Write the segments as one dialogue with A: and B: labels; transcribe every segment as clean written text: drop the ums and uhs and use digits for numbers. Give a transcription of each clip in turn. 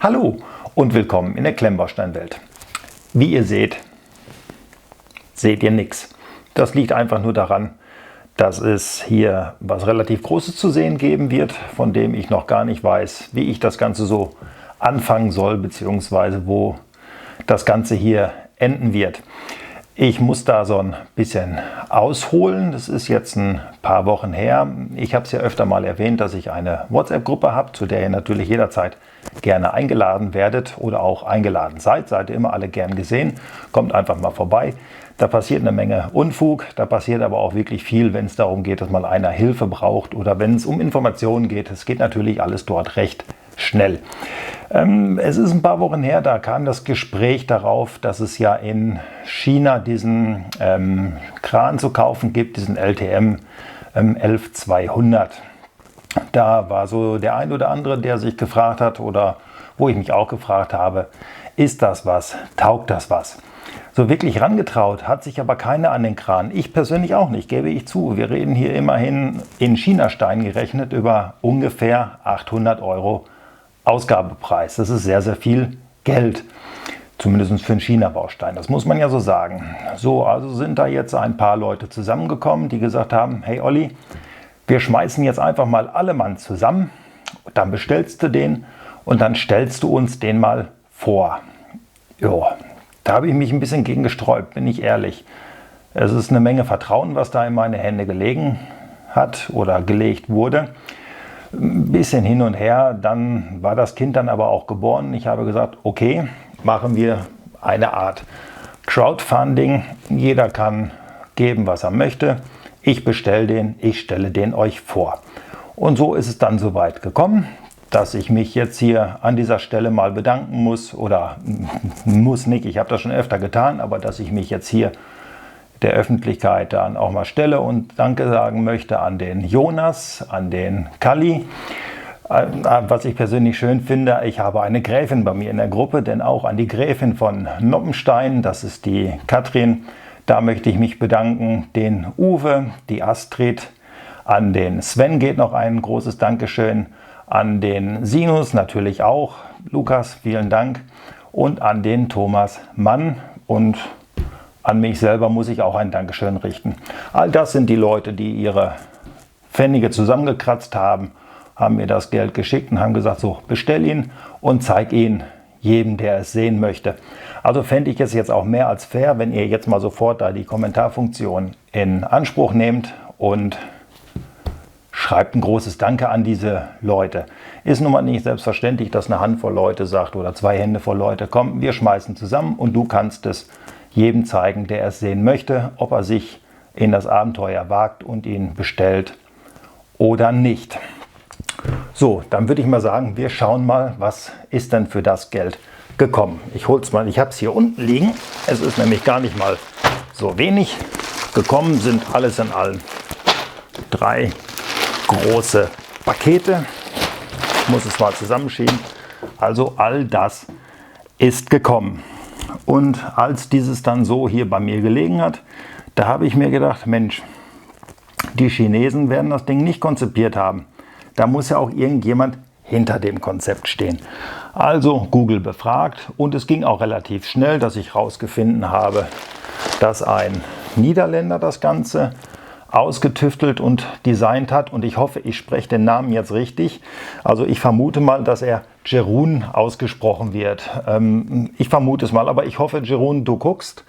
A: Hallo und willkommen in der Klemmbausteinwelt. Wie ihr seht ihr nichts. Das liegt einfach nur daran, dass es hier was relativ Großes zu sehen geben wird, von dem ich noch gar nicht weiß, wie ich das Ganze so anfangen soll, beziehungsweise wo das Ganze hier enden wird. Ich muss da so ein bisschen ausholen. Das ist jetzt ein paar Wochen her. Ich habe es ja öfter mal erwähnt, dass ich eine WhatsApp-Gruppe habe, zu der ihr natürlich jederzeit gerne eingeladen werdet oder auch eingeladen seid. Seid ihr immer alle gern gesehen. Kommt einfach mal vorbei. Da passiert eine Menge Unfug. Da passiert aber auch wirklich viel, wenn es darum geht, dass mal einer Hilfe braucht oder wenn es um Informationen geht. Es geht natürlich alles dort recht schnell. Es ist ein paar Wochen her, da kam das Gespräch darauf, dass es ja in China diesen Kran zu kaufen gibt, diesen LTM 11200. Da war so der ein oder andere, der sich gefragt hat oder wo ich mich auch gefragt habe, ist das was, taugt das was? So wirklich rangetraut hat sich aber keiner an den Kran. Ich persönlich auch nicht, gebe ich zu. Wir reden hier immerhin in China-Stein gerechnet über ungefähr 800 Euro Ausgabepreis. Das ist sehr, sehr viel Geld, zumindest für einen China-Baustein. Das muss man ja so sagen. So, also sind da jetzt ein paar Leute zusammengekommen, die gesagt haben, hey Olli, wir schmeißen jetzt einfach mal alle Mann zusammen, dann bestellst du den und dann stellst du uns den mal vor. Jo, da habe ich mich ein bisschen gegen gesträubt, bin ich ehrlich. Es ist eine Menge Vertrauen, was da in meine Hände gelegen hat oder gelegt wurde. Ein bisschen hin und her, dann war das Kind dann aber auch geboren. Ich habe gesagt, okay, machen wir eine Art Crowdfunding. Jeder kann geben, was er möchte. Ich bestelle den, ich stelle den euch vor. Und so ist es dann soweit gekommen, dass ich mich jetzt hier an dieser Stelle mal bedanken muss. Oder muss nicht, ich habe das schon öfter getan, aber dass ich mich jetzt hier der Öffentlichkeit dann auch mal stelle und Danke sagen möchte an den Jonas, an den Kalli. Was ich persönlich schön finde, ich habe eine Gräfin bei mir in der Gruppe, denn auch an die Gräfin von Noppenstein, das ist die Katrin, da möchte ich mich bedanken. Den Uwe, die Astrid, an den Sven geht noch ein großes Dankeschön, an den Sinus natürlich auch, Lukas, vielen Dank, und an den Thomas Mann und an mich selber muss ich auch ein Dankeschön richten. All das sind die Leute, die ihre Pfennige zusammengekratzt haben, haben mir das Geld geschickt und haben gesagt, so, bestell ihn und zeig ihn jedem, der es sehen möchte. Also fände ich es jetzt auch mehr als fair, wenn ihr jetzt mal sofort da die Kommentarfunktion in Anspruch nehmt und schreibt ein großes Danke an diese Leute. Ist nun mal nicht selbstverständlich, dass eine Handvoll Leute sagt oder 2 Hände voll Leute, komm, wir schmeißen zusammen und du kannst es jedem zeigen, der es sehen möchte, ob er sich in das Abenteuer wagt und ihn bestellt oder nicht. So, dann würde ich mal sagen, wir schauen mal, was ist denn für das Geld gekommen. Ich hole es mal, ich habe es hier unten liegen. Es ist nämlich gar nicht mal so wenig. Gekommen sind alles in allem 3 große Pakete. Ich muss es mal zusammenschieben. Also all das ist gekommen. Und als dieses dann so hier bei mir gelegen hat, da habe ich mir gedacht, Mensch, die Chinesen werden das Ding nicht konzipiert haben. Da muss ja auch irgendjemand hinter dem Konzept stehen. Also Google befragt und es ging auch relativ schnell, dass ich herausgefunden habe, dass ein Niederländer das Ganze ausgetüftelt und designt hat. Und ich hoffe, ich spreche den Namen jetzt richtig. Also ich vermute mal, dass er Jeroen ausgesprochen wird. Ich vermute es mal, aber ich hoffe, Jeroen, du guckst.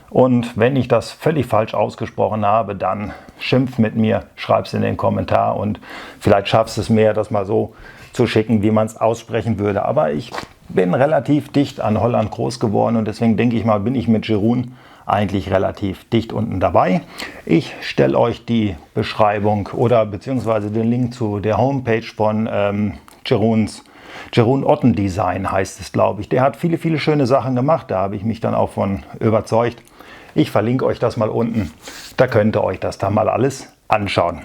A: Und wenn ich das völlig falsch ausgesprochen habe, dann schimpf mit mir, schreib es in den Kommentar und vielleicht schaffst du es mir, das mal so zu schicken, wie man es aussprechen würde. Aber ich bin relativ dicht an Holland groß geworden und deswegen denke ich mal, bin ich mit Jeroen eigentlich relativ dicht unten dabei. Ich stelle euch die Beschreibung oder beziehungsweise den Link zu der Homepage von Jeroen Otten Design heißt es, glaube ich. Der hat viele, viele schöne Sachen gemacht. Da habe ich mich dann auch von überzeugt. Ich verlinke euch das mal unten. Da könnt ihr euch das dann mal alles anschauen.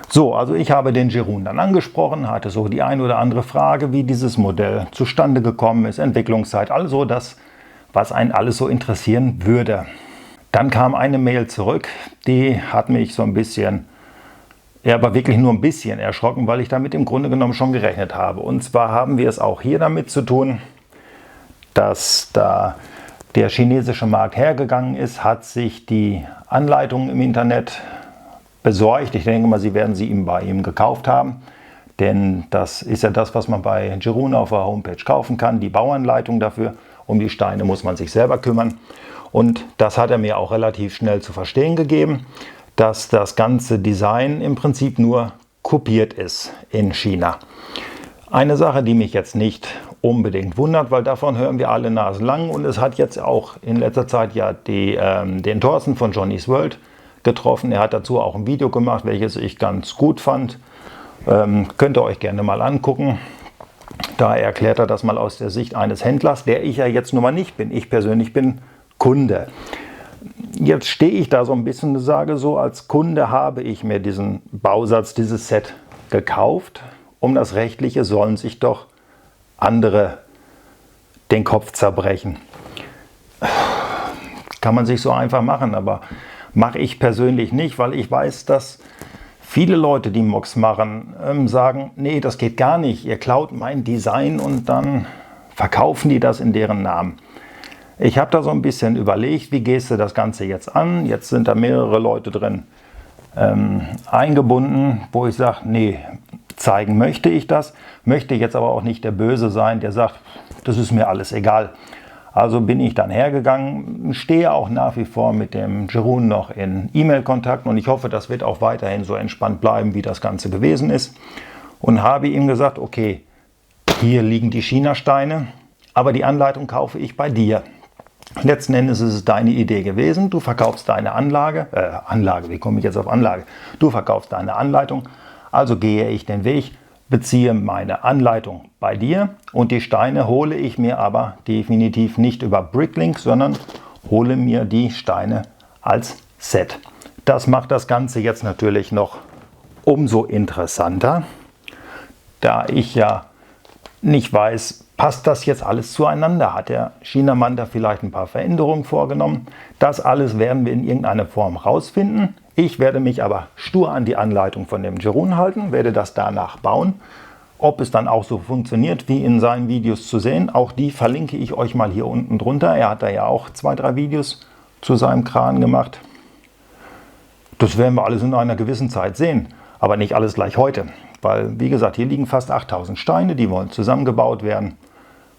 A: So, also ich habe den Jeroen dann angesprochen, hatte so die ein oder andere Frage, wie dieses Modell zustande gekommen ist, Entwicklungszeit, also das, was einen alles so interessieren würde. Dann kam eine Mail zurück, die hat mich so ein bisschen Ja, aber wirklich nur ein bisschen erschrocken, weil ich damit im Grunde genommen schon gerechnet habe. Und zwar haben wir es auch hier damit zu tun, dass da der chinesische Markt hergegangen ist, hat sich die Anleitungen im Internet besorgt. Ich denke mal, Sie werden sie bei ihm gekauft haben, denn das ist ja das, was man bei Jerune auf der Homepage kaufen kann, die Bauanleitung dafür. Um die Steine muss man sich selber kümmern. Und das hat er mir auch relativ schnell zu verstehen gegeben, dass das ganze Design im Prinzip nur kopiert ist in China. Eine Sache, die mich jetzt nicht unbedingt wundert, weil davon hören wir alle naselang, und es hat jetzt auch in letzter Zeit ja den Thorsten von Johnny's World getroffen. Er hat dazu auch ein Video gemacht, welches ich ganz gut fand. Könnt ihr euch gerne mal angucken. Da erklärt er das mal aus der Sicht eines Händlers, der ich ja jetzt nun mal nicht bin. Ich persönlich bin Kunde. Jetzt stehe ich da so ein bisschen und sage so, als Kunde habe ich mir diesen Bausatz, dieses Set gekauft. Um das Rechtliche sollen sich doch andere den Kopf zerbrechen. Kann man sich so einfach machen, aber mache ich persönlich nicht, weil ich weiß, dass viele Leute, die Mocks machen, sagen, nee, das geht gar nicht. Ihr klaut mein Design und dann verkaufen die das in deren Namen. Ich habe da so ein bisschen überlegt, wie gehst du das Ganze jetzt an? Jetzt sind da mehrere Leute drin eingebunden, wo ich sage, nee, zeigen möchte ich das, möchte jetzt aber auch nicht der Böse sein, der sagt, das ist mir alles egal. Also bin ich dann hergegangen, stehe auch nach wie vor mit dem Jerune noch in E-Mail-Kontakt und ich hoffe, das wird auch weiterhin so entspannt bleiben, wie das Ganze gewesen ist. Und habe ihm gesagt, okay, hier liegen die China-Steine, aber die Anleitung kaufe ich bei dir. Letzten Endes ist es deine Idee gewesen, du verkaufst deine wie komme ich jetzt auf Anlage? Du verkaufst deine Anleitung, also gehe ich den Weg, beziehe meine Anleitung bei dir und die Steine hole ich mir aber definitiv nicht über Bricklink, sondern hole mir die Steine als Set. Das macht das Ganze jetzt natürlich noch umso interessanter, da ich ja nicht weiß, passt das jetzt alles zueinander? Hat der Chinamann da vielleicht ein paar Veränderungen vorgenommen? Das alles werden wir in irgendeiner Form rausfinden. Ich werde mich aber stur an die Anleitung von dem Jerune halten, werde das danach bauen. Ob es dann auch so funktioniert, wie in seinen Videos zu sehen, auch die verlinke ich euch mal hier unten drunter. Er hat da ja auch 2, 3 Videos zu seinem Kran gemacht. Das werden wir alles in einer gewissen Zeit sehen, aber nicht alles gleich heute. Weil, wie gesagt, hier liegen fast 8000 Steine, die wollen zusammengebaut werden.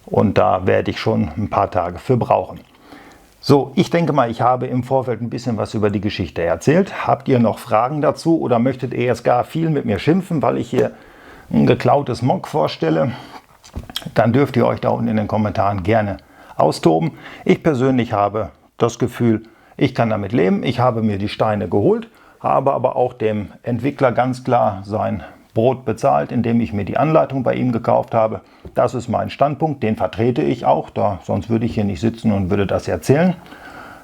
A: Und da werde ich schon ein paar Tage für brauchen. So, ich denke mal, ich habe im Vorfeld ein bisschen was über die Geschichte erzählt. Habt ihr noch Fragen dazu oder möchtet ihr jetzt gar viel mit mir schimpfen, weil ich hier ein geklautes Mock vorstelle? Dann dürft ihr euch da unten in den Kommentaren gerne austoben. Ich persönlich habe das Gefühl, ich kann damit leben. Ich habe mir die Steine geholt, habe aber auch dem Entwickler ganz klar sein Brot bezahlt, indem ich mir die Anleitung bei ihm gekauft habe. Das ist mein Standpunkt, den vertrete ich auch, sonst würde ich hier nicht sitzen und würde das erzählen.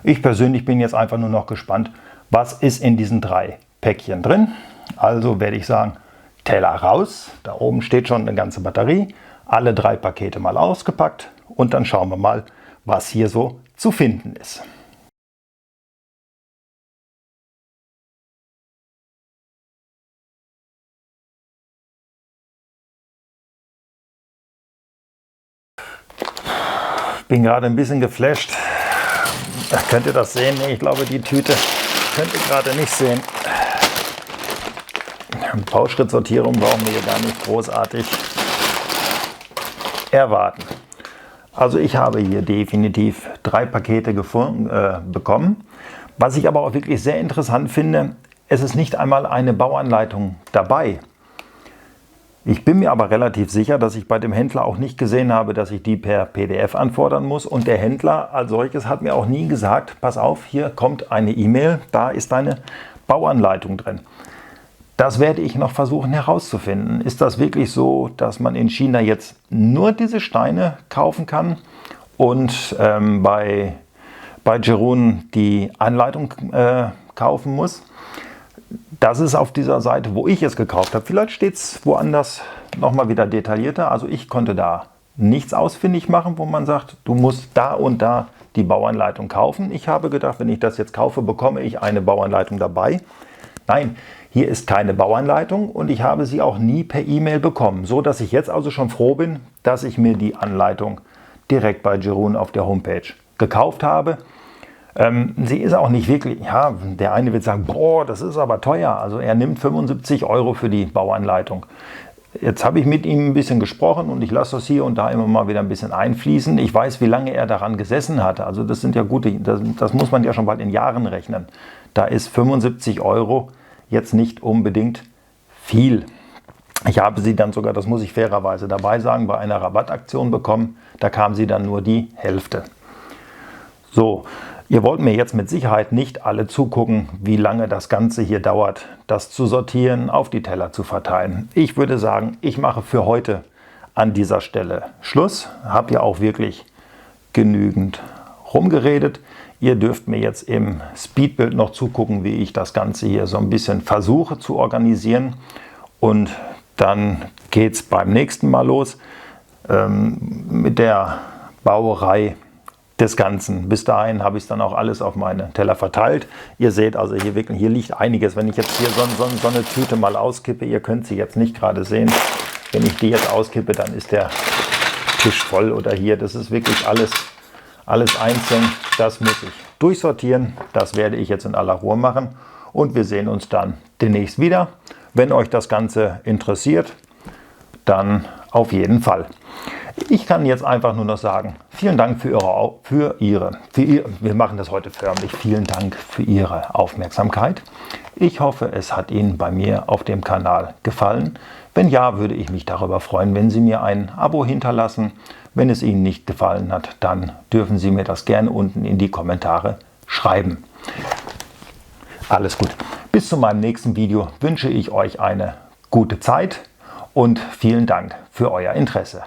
A: Ich persönlich bin jetzt einfach nur noch gespannt, was ist in diesen 3 Päckchen drin. Also werde ich sagen, Teller raus, da oben steht schon eine ganze Batterie, alle 3 Pakete mal ausgepackt und dann schauen wir mal, was hier so zu finden ist. Bin gerade ein bisschen geflasht. Könnt ihr das sehen? Nee, ich glaube, die Tüte könnt ihr gerade nicht sehen. Bauschrittsortierung brauchen wir hier gar nicht großartig erwarten. Also ich habe hier definitiv 3 Pakete bekommen. Was ich aber auch wirklich sehr interessant finde, es ist nicht einmal eine Bauanleitung dabei. Ich bin mir aber relativ sicher, dass ich bei dem Händler auch nicht gesehen habe, dass ich die per PDF anfordern muss. Und der Händler als solches hat mir auch nie gesagt, pass auf, hier kommt eine E-Mail, da ist eine Bauanleitung drin. Das werde ich noch versuchen herauszufinden. Ist das wirklich so, dass man in China jetzt nur diese Steine kaufen kann und bei Jerune die Anleitung kaufen muss? Das ist auf dieser Seite, wo ich es gekauft habe. Vielleicht steht es woanders nochmal wieder detaillierter. Also ich konnte da nichts ausfindig machen, wo man sagt, du musst da und da die Bauanleitung kaufen. Ich habe gedacht, wenn ich das jetzt kaufe, bekomme ich eine Bauanleitung dabei. Nein, hier ist keine Bauanleitung und ich habe sie auch nie per E-Mail bekommen, so dass ich jetzt also schon froh bin, dass ich mir die Anleitung direkt bei Jeroen auf der Homepage gekauft habe. Sie ist auch nicht wirklich, ja, der eine wird sagen, boah, das ist aber teuer. Also er nimmt 75 € für die Bauanleitung. Jetzt habe ich mit ihm ein bisschen gesprochen und ich lasse das hier und da immer mal wieder ein bisschen einfließen. Ich weiß, wie lange er daran gesessen hatte. Also das sind ja gute, das muss man ja schon bald in Jahren rechnen. Da ist 75 € jetzt nicht unbedingt viel. Ich habe sie dann sogar, das muss ich fairerweise dabei sagen, bei einer Rabattaktion bekommen. Da kam sie dann nur die Hälfte. So, ihr wollt mir jetzt mit Sicherheit nicht alle zugucken, wie lange das Ganze hier dauert, das zu sortieren, auf die Teller zu verteilen. Ich würde sagen, ich mache für heute an dieser Stelle Schluss. Habe ja auch wirklich genügend rumgeredet. Ihr dürft mir jetzt im Speedbild noch zugucken, wie ich das Ganze hier so ein bisschen versuche zu organisieren. Und dann geht es beim nächsten Mal los mit der Bauerei des Ganzen. Bis dahin habe ich es dann auch alles auf meine Teller verteilt. Ihr seht also hier wirklich, hier liegt einiges. Wenn ich jetzt hier so eine Tüte mal auskippe, ihr könnt sie jetzt nicht gerade sehen. Wenn ich die jetzt auskippe, dann ist der Tisch voll oder hier. Das ist wirklich alles einzeln. Das muss ich durchsortieren. Das werde ich jetzt in aller Ruhe machen. Und wir sehen uns dann demnächst wieder. Wenn euch das Ganze interessiert, dann auf jeden Fall. Ich kann jetzt einfach nur noch sagen, vielen Dank wir machen das heute förmlich, vielen Dank für Ihre Aufmerksamkeit. Ich hoffe, es hat Ihnen bei mir auf dem Kanal gefallen. Wenn ja, würde ich mich darüber freuen, wenn Sie mir ein Abo hinterlassen. Wenn es Ihnen nicht gefallen hat, dann dürfen Sie mir das gerne unten in die Kommentare schreiben. Alles gut. Bis zu meinem nächsten Video wünsche ich euch eine gute Zeit und vielen Dank für euer Interesse.